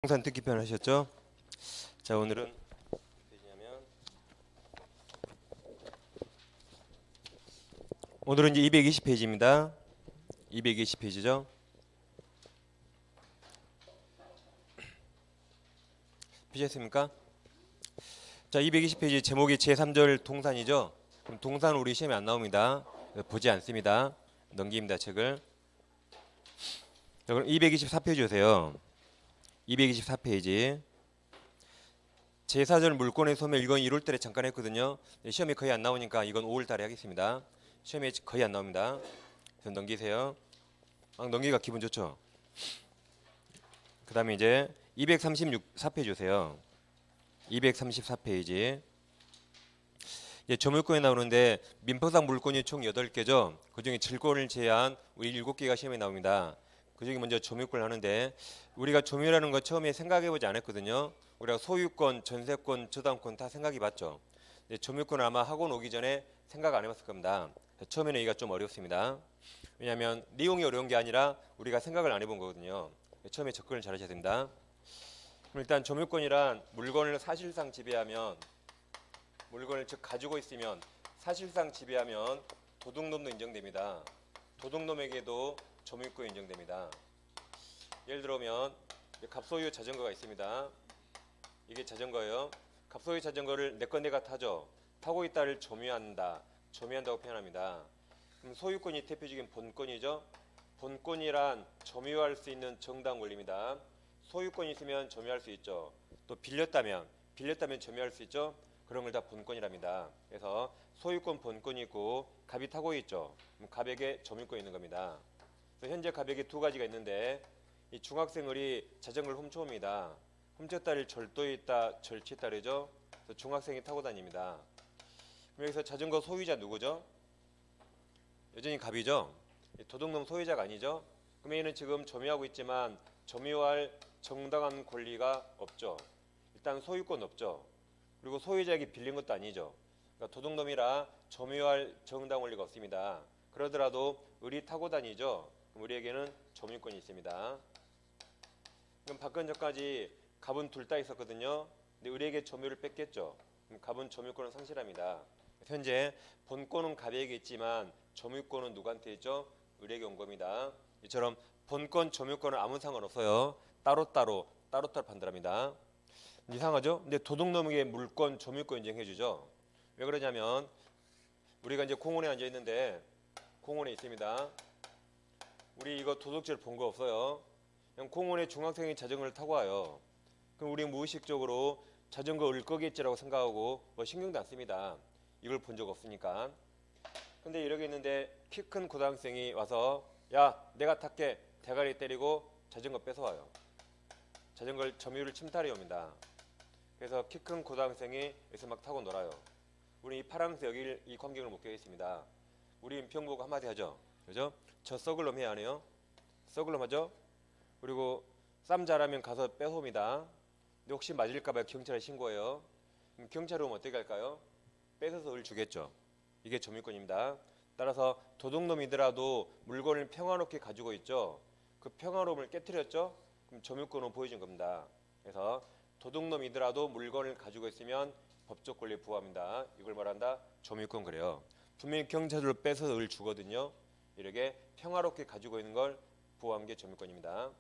부동산 특기편 하셨죠? 자, 오늘은 이제 220페이지입니다. 220페이지죠? 피셨습니까? 자, 220페이지 제목이 제3절 동산이죠? 그럼 동산 우리 시험에 안 나옵니다. 보지 않습니다. 넘깁니다, 책을. 자, 그럼 224페이지 오세요. 224페이지. 제4절 물권의 소멸, 이건 1월달에 잠깐 했거든요. 시험에 거의 안 나오니까 이건 5월달에 하겠습니다. 시험에 거의 안 나옵니다. 그래서 넘기세요. 막 넘기기가 기분 좋죠. 그 다음에 이제 234페이지 오세요. 234페이지. 이제 조물권에 나오는데 민법상 물권이 총 8개죠. 그중에 질권을 제외한 우리 7개가 시험에 나옵니다. 그중에 먼저 조물권을 하는데 우리가 조물이라는 거 처음에 생각해보지 않았거든요. 우리가 소유권, 전세권, 저당권 다 생각해봤죠. 조물권을 아마 학원 오기 전에 생각 안 해봤을 겁니다. 처음에는 이가 좀 어렵습니다. 왜냐하면 내용이 어려운 게 아니라 우리가 생각을 안 해본 거거든요. 처음에 접근을 잘 하셔야 됩니다. 그럼 일단 조물권이란 물건을 사실상 지배하면, 물건을 즉 가지고 있으면 사실상 지배하면 도둑놈도 인정됩니다. 도둑놈에게도 조물권이 인정됩니다. 예를 들면 갑소유 자전거가 있습니다. 이게 자전거예요. 갑소유 자전거를 내 건 내가 타죠. 타고 있다를 점유한다. 점유한다고 표현합니다. 그럼 소유권이 대표적인 본권이죠. 본권이란 점유할 수 있는 정당 권리입니다. 소유권이 있으면 점유할 수 있죠. 또 빌렸다면 점유할 수 있죠. 그런 걸 다 본권이랍니다. 그래서 소유권 본권이 있고 갑이 타고 있죠. 그럼 갑에게 점유권이 있는 겁니다. 그래서 현재 갑에게 두 가지가 있는데 이 중학생들이 자전거를 훔쳐옵니다. 훔쳤다를 절도에 있다, 절취에 따르죠. 그래서 중학생이 타고 다닙니다. 여기서 자전거 소유자 누구죠? 여전히 갑이죠. 도둑놈 소유자가 아니죠. 그럼 얘는 지금 점유하고 있지만 점유할 정당한 권리가 없죠. 일단 소유권 없죠. 그리고 소유자에게 빌린 것도 아니죠. 그러니까 도둑놈이라 점유할 정당 권리가 없습니다. 그러더라도 을이 타고 다니죠. 그럼 우리에게는 점유권이 있습니다. 그럼 박근 전까지 갑은 둘 다 있었거든요. 근데 을에게 점유를 뺐겠죠. 그럼 갑은 점유권을 상실합니다. 현재 본권은 갑에게 있지만 점유권은 누구한테 있죠? 을에게 온 겁니다. 이처럼 본권, 점유권은 아무 상관없어요. 따로따로 판단합니다. 이상하죠? 근데 도둑놈에게 물권, 점유권 인정해주죠. 왜 그러냐면 우리가 이제 공원에 앉아 있는데 공원에 있습니다. 우리 이거 도둑질 본 거 없어요. 그냥 공원에 중학생이 자전거를 타고 와요. 그럼 우리 무의식적으로 자전거 을 거겠지라고 생각하고 뭐 신경도 안 씁니다. 이걸 본 적 없으니까. 근데 이러고 있는데 키 큰 고등학생이 와서 야 내가 탈게 대가리 때리고 자전거 뺏어와요. 자전거를 점유를 침탈해 옵니다. 그래서 키 큰 고등학생이 여기서 막 타고 놀아요. 우리 이 파랑새 여기 이 광경을 목격했습니다. 우리 인평 보고 한마디 하죠. 그죠? 저 썩을 놈 해야 하네요. 썩을 놈 하죠. 그리고 쌈 잘하면 가서 뺏어옵니다. 근데 혹시 맞을까봐 경찰에 신고해요. 그럼 경찰에 오면 어떻게 할까요? 뺏어서 을 주겠죠. 이게 점유권입니다. 따라서 도둑놈이더라도 물건을 평화롭게 가지고 있죠. 그 평화로움을 깨뜨렸죠. 그럼 점유권은 보여준 겁니다. 그래서 도둑놈이더라도 물건을 가지고 있으면 법적 권리에 부합니다. 이걸 말한다. 점유권 그래요. 분명히 경찰로 뺏어서 을 주거든요. 이렇게 평화롭게 가지고 있는 걸 보호한 게 점유권입니다.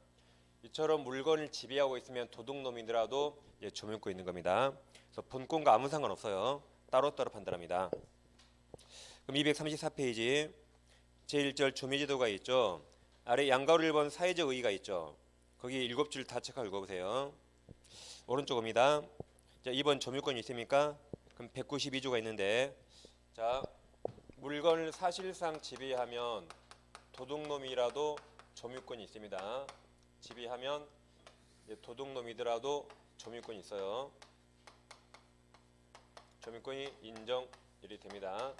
이처럼 물건을 지배하고 있으면 도둑놈이더라도 점유권 있는 겁니다. 그래서 본권과 아무 상관없어요. 따로따로 판단합니다. 그럼 234페이지 제1절 조미제도가 있죠. 아래 양가로 1번 사회적 의의가 있죠. 거기 7줄 다 체크하고 읽어보세요. 오른쪽입니다. 자, 2번 점유권이 있습니까? 그럼 192조가 있는데 자 물건을 사실상 지배하면 도둑놈이라도 점유권이 있습니다. 지배하면 도둑놈이더라도 점유권이 있어요. 점유권이 인정이 됩니다.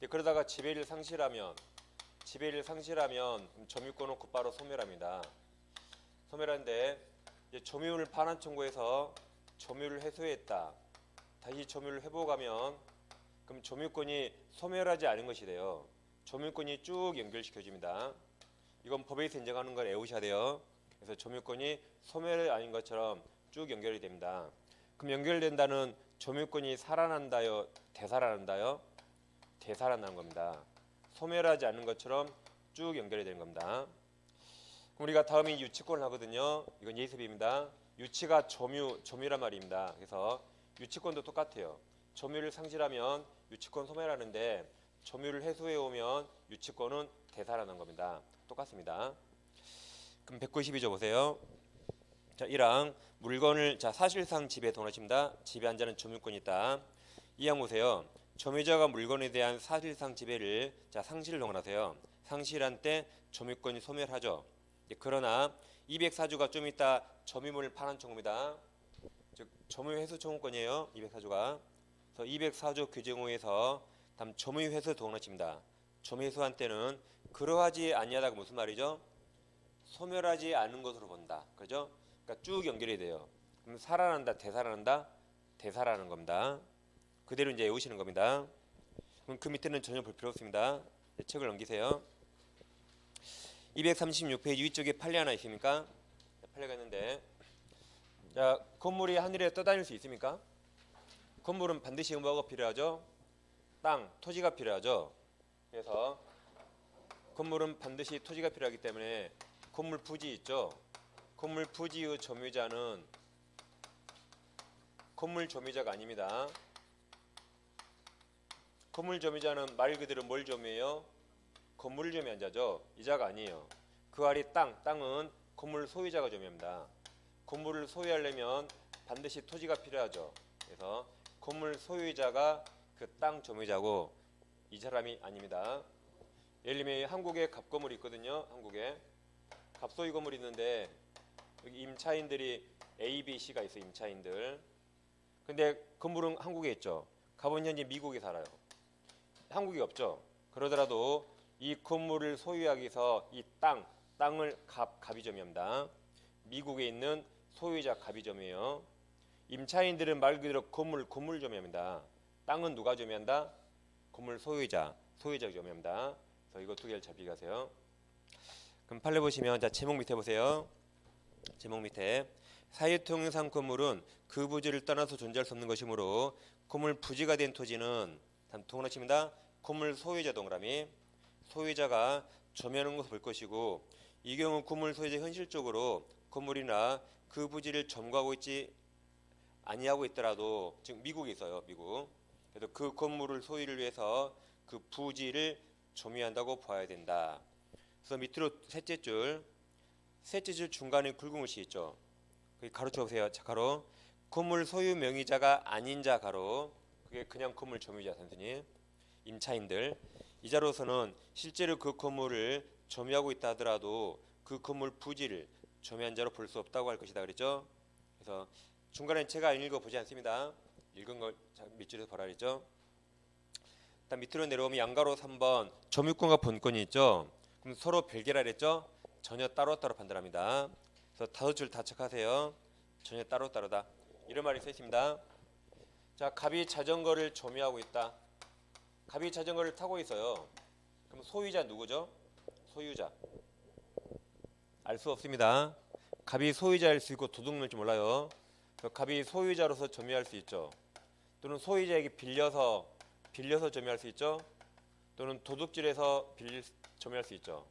그러다가 지배를 상실하면 점유권은 곧바로 소멸합니다. 소멸하는데 점유를 반환 청구해서 점유를 해소했다. 다시 점유를 회복하면 그럼 점유권이 소멸하지 않은 것이 돼요. 점유권이 쭉 연결시켜줍니다. 이건 법에서 인정하는 걸 외우셔야 돼요. 그래서 점유권이 소멸이 아닌 것처럼 쭉 연결이 됩니다. 그럼 연결된다는 점유권이 살아난다요, 되살아난다요? 되살아나는 겁니다. 소멸하지 않는 것처럼 쭉 연결이 되는 겁니다. 그럼 우리가 다음에 유치권을 하거든요. 이건 예습입니다. 유치가 점유란 말입니다. 그래서 유치권도 똑같아요. 점유를 상실하면 유치권 소멸하는데 점유를 해소해 오면 유치권은 되살아난 겁니다. 똑같습니다. 그럼 192조 보세요. 자, 1항 물건을 사실상 지배에 동원하십니다. 지배한 자는 점유권이 있다. 2항 보세요. 점유자가 물건에 대한 사실상 지배를 상실을 동원하세요. 상실한 때 점유권이 소멸하죠. 그러나 204조가 좀 이따 점유물을 파는 청구입니다. 즉 점유회수 청구권이에요. 204조가. 그래서 204조 규정호에서 다음 점유회수 동원하십니다. 점유회수한 때는 그러하지 아니하다가 무슨 말이죠? 소멸하지 않은 것으로 본다. 그죠? 그러니까 쭉 연결이 돼요. 그럼 살아난다, 되살아난다, 되살아나는 겁니다. 그대로 이제 외우시는 겁니다. 그럼 그 밑에는 전혀 볼 필요 없습니다. 책을 넘기세요. 236페이지 위쪽에 판례 하나 있습니까? 판례가 있는데, 자, 건물이 하늘에 떠다닐 수 있습니까? 건물은 반드시 뭐가 필요하죠? 땅, 토지가 필요하죠. 그래서 건물은 반드시 토지가 필요하기 때문에 건물 부지 있죠. 건물 부지의 점유자는 건물 점유자가 아닙니다. 건물 점유자는 말 그대로 뭘 점유해요? 건물을 점유한 자죠. 이자가 아니에요. 그 아래 땅은 건물 소유자가 점유합니다. 건물을 소유하려면 반드시 토지가 필요하죠. 그래서 건물 소유자가 그 땅 점유자고 이 사람이 아닙니다. 예를 들면 한국에 갑건물이 있거든요. 한국에 갑소유 건물이 있는데 여기 임차인들이 A, B, C가 있어요. 임차인들. 근데 건물은 한국에 있죠. 갑은 현재 미국에 살아요. 한국이 없죠. 그러더라도 이 건물을 소유하기 위해서 이 땅을 갑이 점유합니다. 미국에 있는 소유자 갑이 점유해요. 임차인들은 말 그대로 건물 점유합니다. 땅은 누가 점유한다? 건물 소유자가 점유합니다. 그래서 이거 두 개를 잘 비교하세요. 그럼 판례 보시면 제목 밑에 보세요. 제목 밑에 사유통상 건물은 그 부지를 떠나서 존재할 수 없는 것이므로 건물 부지가 된 토지는 동그라미입니다. 건물 소유자 동그라미. 소유자가 점유하는 것을 볼 것이고 이 경우 건물 소유자 현실적으로 건물이나 그 부지를 점거하고 있지 아니하고 있더라도 지금 미국에 있어요. 미국. 그래서 그 건물을 소유를 위해서 그 부지를 점유한다고 봐야 된다. 그래서 밑으로 셋째 줄 중간에 굵은 글씨 있죠. 거기 가로 쳐보세요. 자, 가로. 건물 소유 명의자가 아닌 자 가로. 그게 그냥 건물 점유자 단순히 임차인들. 이자로서는 실제로 그 건물을 점유하고 있다 하더라도 그 건물 부지를 점유한 자로 볼 수 없다고 할 것이다 그랬죠. 그래서 중간에 제가 읽어보지 않습니다. 읽은 걸 밑줄에서 보라 그랬죠. 일단 밑으로 내려오면 양가로 3번 점유권과 본권이 있죠. 그럼 서로 별개라 그랬죠. 전혀 따로따로 판단합니다. 그래서 5줄 다 체크하세요. 전혀 따로따로다. 이런 말이 써 있습니다. 자, 갑이 자전거를 점유하고 있다. 갑이 자전거를 타고 있어요. 그럼 소유자 누구죠? 소유자. 알 수 없습니다. 갑이 소유자일 수 있고 도둑놈일지 몰라요. 갑이 소유자로서 점유할 수 있죠. 또는 소유자에게 빌려서 점유할 수 있죠. 또는 도둑질해서 점유할 수 있죠.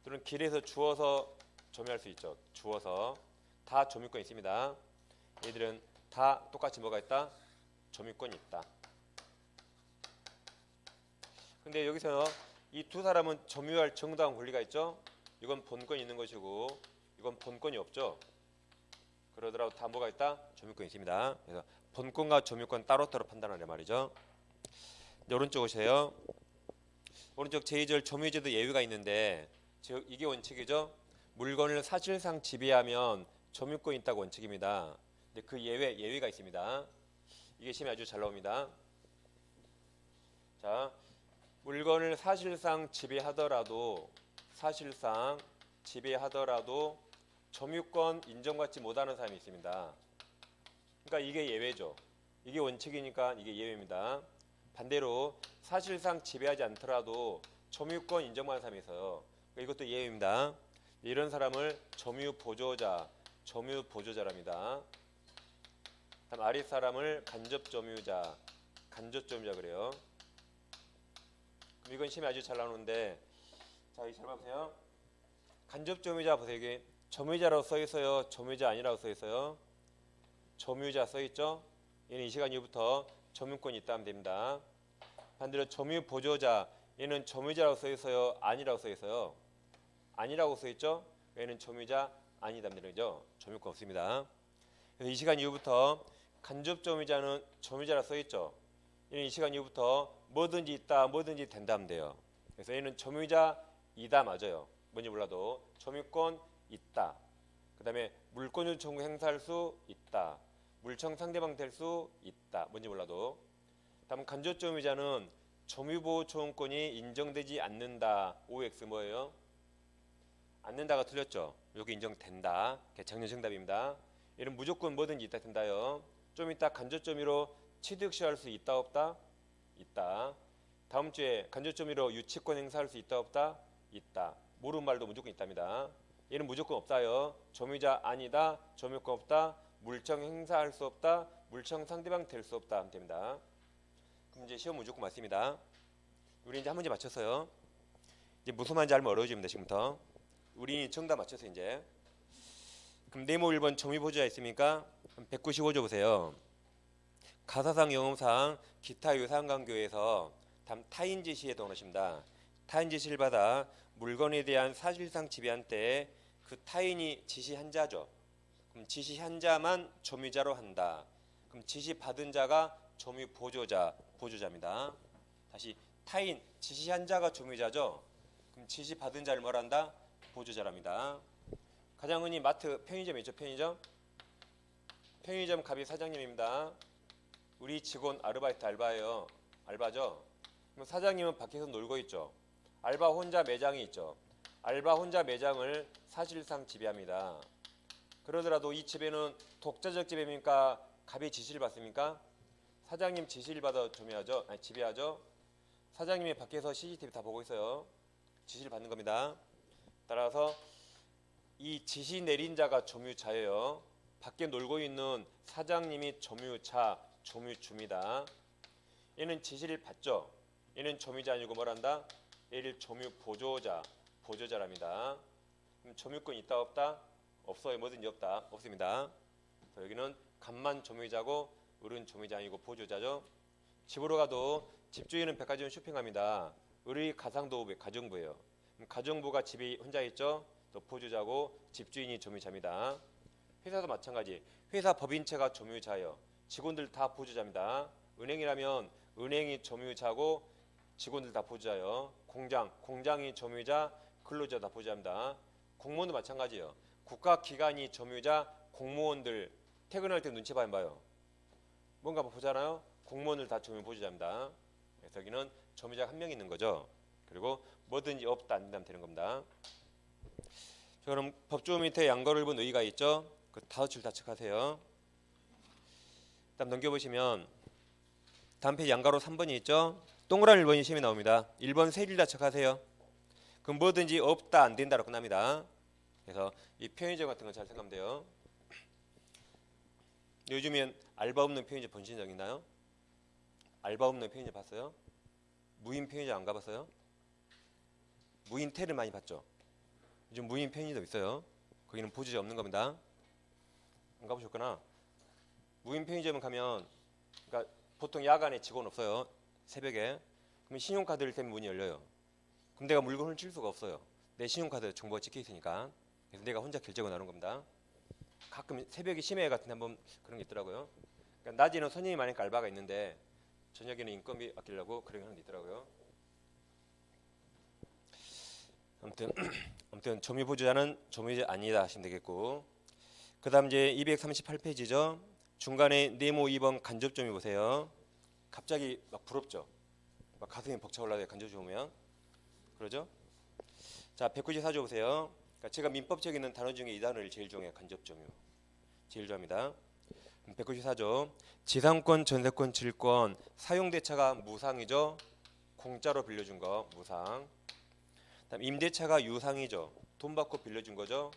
또는 길에서 주워서 점유할 수 있죠. 주워서 다 점유권이 있습니다. 얘들은 다 똑같이 뭐가 있다? 점유권이 있다. 근데 여기서 이 두 사람은 점유할 정당한 권리가 있죠. 이건 본권이 있는 것이고 이건 본권이 없죠. 그러더라도 다 뭐가 있다? 점유권이 있습니다. 그래서 본권과 점유권 따로따로 판단하려 말이죠. 오른쪽 오세요. 오른쪽 제2절 점유제도 예외가 있는데 즉 이게 원칙이죠. 물건을 사실상 지배하면 점유권이 있다고 원칙입니다. 근데 그 예외가 있습니다. 이게 시험에 아주 잘 나옵니다. 자, 물건을 사실상 지배하더라도 점유권 인정받지 못하는 사람이 있습니다. 그러니까 이게 예외죠. 이게 원칙이니까 이게 예외입니다. 반대로 사실상 지배하지 않더라도 점유권 인정받는 사람이 있어요. 그러니까 이것도 예외입니다. 이런 사람을 점유 보조자랍니다. 다음 아랫 사람을 간접 점유자 그래요. 그럼 이건 시험에 아주 잘 나오는데, 자, 여기 잘 봐보세요. 간접 점유자 보세요. 이게 점유자라고 써 있어요, 점유자 아니라고 써 있어요? 점유자 써 있죠? 얘는 이 시간 이후부터 점유권이 있다 하면 됩니다. 반대로 점유 보조자, 얘는 점유자라고 써 있어요, 아니라고 써 있어요? 아니라고 써 있죠? 얘는 점유자 아니다 하면 되는 거죠. 점유권 없습니다. 그래서 이 시간 이후부터 간접 점유자는 점유자라고 써 있죠? 얘는 이 시간 이후부터 뭐든지 있다, 뭐든지 된다 하면 돼요. 그래서 얘는 점유자이다 맞아요. 뭔지 몰라도 점유권 있다. 그 다음에 물권을 청구 행사할 수 있다. 물청 상대방 될 수 있다. 뭔지 몰라도. 다음 간접 점유자는 점유보호 초용권이 인정되지 않는다. OX 뭐예요? 않는다가 틀렸죠. 여기 인정된다. 작년 정답입니다. 얘는 무조건 뭐든지 있다 된다요. 좀 이따 간접 점유로 취득 시할 수 있다 없다? 있다. 다음 주에 간접 점유로 유치권 행사할 수 있다 없다? 있다. 모르는 말도 무조건 있답니다. 얘는 무조건 없다요. 점유자 아니다. 점유권 없다. 물청 행사할 수 없다. 물청 상대방 될 수 없다 하면 됩니다. 그럼 이제 시험 무조건 맞습니다. 우리 이제 한 문제 맞췄어요. 이제 무슨 말인지 알면 어려워집니다. 지금부터. 우리 정답 맞춰서 이제. 그럼 네모 1번 점유 보조자 있습니까? 195조 보세요. 가사상 영업상 기타 유사한 관계에서 타인 지시에 동원하십니다. 타인 지시를 받아 물건에 대한 사실상 지배한 때에 그 타인이 지시한 자죠. 그럼 지시한 자만 점유자로 한다. 그럼 지시받은 자가 점유 보조자입니다. 다시 타인 지시한 자가 점유자죠. 그럼 지시받은 자를 뭐라 한다? 보조자랍니다. 가장 흔히 마트 편의점 있죠. 편의점 갑이 사장님입니다. 우리 직원 아르바이트 알바예요. 알바죠. 그럼 사장님은 밖에서 놀고 있죠. 알바 혼자 매장이 있죠. 알바 혼자 매장을 사실상 지배합니다. 그러더라도 이 지배는 독자적 지배입니까? 갑이 지시를 받습니까? 사장님 지시를 받아 지배하죠. 사장님이 밖에서 CCTV 다 보고 있어요. 지시를 받는 겁니다. 따라서 이 지시 내린 자가 점유자예요. 밖에 놀고 있는 사장님이 점유주입니다. 얘는 지시를 받죠. 얘는 점유자 아니고 뭐란다? 얘를 점유 보조자랍니다. 그럼 점유권 있다 없다? 없어요. 뭐든지 없다? 없습니다. 여기는 갑만 점유자고 을은 점유자 아니고 보조자죠. 집으로 가도 집주인은 백화점 쇼핑합니다. 을의 가상도 가정부예요. 가정부가 집이 혼자 있죠. 또 보조자고 집주인이 점유자입니다. 회사도 마찬가지. 회사 법인체가 점유자예요. 직원들 다 보조자입니다. 은행이라면 은행이 점유자고 직원들 다 보조자예요. 공장이 점유자, 근로자 다 보조자입니다. 공무원도 마찬가지예요. 국가기관이 점유자, 공무원들 퇴근할 때 눈치 봐요. 뭔가 보잖아요. 공무원들 다 점유 보조자입니다. 그래서 여기는 점유자가 한 명 있는 거죠. 그리고 뭐든지 없다 안 된다면 되는 겁니다. 자, 그럼 법조 밑에 양거를 본 의의가 있죠. 그 다섯 줄 다 체크하세요. 다음 넘겨보시면 다음 페이지 양가로 3번이 있죠. 동그라미 1번이 시험에 나옵니다. 1번 세 줄 다 체크하세요. 그럼 뭐든지 없다 안 된다로 끝납니다. 그래서 이 편의점 같은 거 잘 생각하면 돼요. 요즘엔 알바 없는 편의점 본신 적 있나요? 알바 없는 편의점 봤어요? 무인 편의점 안 가봤어요? 무인 텔을 많이 봤죠? 요즘 무인 편의점 있어요. 거기는 보조자 없는 겁니다. 안 가보셨구나. 무인 편의점 가면 그러니까 보통 야간에 직원 없어요. 새벽에. 그러면 신용카드를 대면 문이 열려요. 그럼 내가 물건을 훔칠 수가 없어요. 내 신용카드 정보가 찍혀 있으니까. 그래서 내가 혼자 결제하고 나오는 겁니다. 가끔 새벽에 심야 같은 데 한번 그런 게 있더라고요. 그러니까 낮에는 손님이 많으니까 알바가 있는데 저녁에는 인건비 아끼려고 그런 게 하는 게 있더라고요. 아무튼 점유 보조자는 점유자 아니다 하시면 되겠고, 그 다음 이제 238페이지죠. 중간에 네모 2번 간접 점유 보세요. 갑자기 막 부럽죠. 막 가슴이 벅차올라요. 간접 점유면 그러죠. 자 194조 보세요. 그러니까 제가 민법책에 있는 단어 중에 이 단어를 제일 좋아해요. 간접 점유 제일 좋아합니다. 194조 지상권, 전세권, 질권 사용대차가 무상이죠. 공짜로 빌려준 거 무상. 다음 임대차가 유상이죠. 돈 받고 빌려준 거죠.